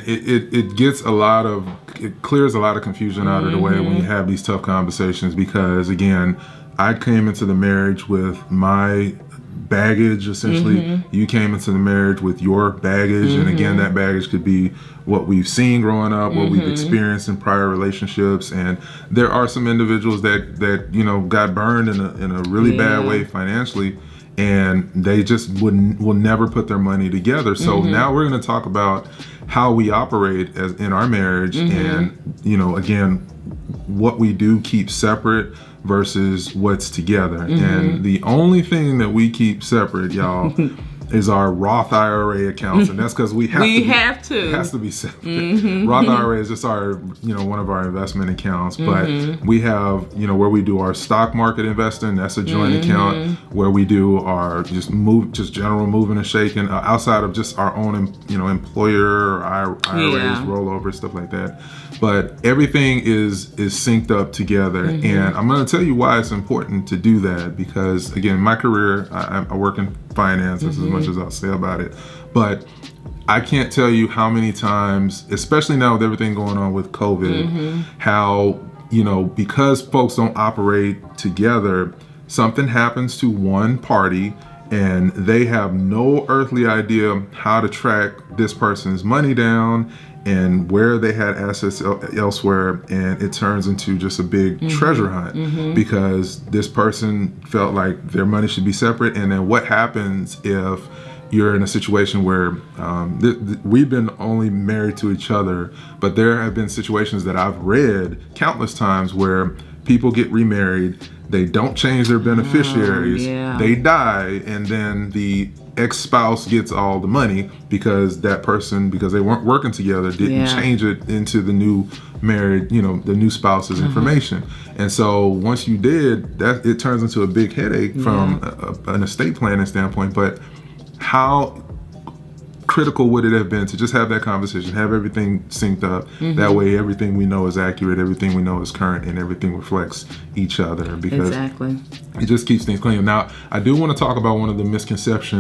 It gets it clears a lot of confusion out of the way when you have these tough conversations, because again, I came into the marriage with my baggage, essentially. You came into the marriage with your baggage, and again, that baggage could be what we've seen growing up, what we've experienced in prior relationships, and there are some individuals that you know got burned in a really bad way financially, and they just will never put their money together. So now we're going to talk about how we operate in our marriage, and you know, again, what we do keep separate versus what's together. And the only thing that we keep separate, y'all, is our Roth IRA accounts, and that's because we have to. It has to be separate. Roth IRA is just our, you know, one of our investment accounts, but we have, you know, where we do our stock market investing. That's a joint account where we do our just general moving and shaking outside of just our own, you know, employer IRAs, rollover, stuff like that. But everything is synced up together, and I'm going to tell you why it's important to do that, because again, my career, I work in finance. That's as much as I'll say about it. But I can't tell you how many times, especially now with everything going on with COVID, how, you know, because folks don't operate together, something happens to one party and they have no earthly idea how to track this person's money down and where they had assets elsewhere, and it turns into just a big treasure hunt because this person felt like their money should be separate. And then what happens if you're in a situation where we've been only married to each other, but there have been situations that I've read countless times where people get remarried, they don't change their beneficiaries, they die, and then the ex-spouse gets all the money because that person, because they weren't working together, didn't change it into the new married, you know, the new spouse's information. And so once you did that, it turns into a big headache from an estate planning standpoint. But how critical would it have been to just have that conversation, have everything synced up? That way everything we know is accurate, everything we know is current, and everything reflects each other, because it just keeps things clean. Now, I do want to talk about one of the misconceptions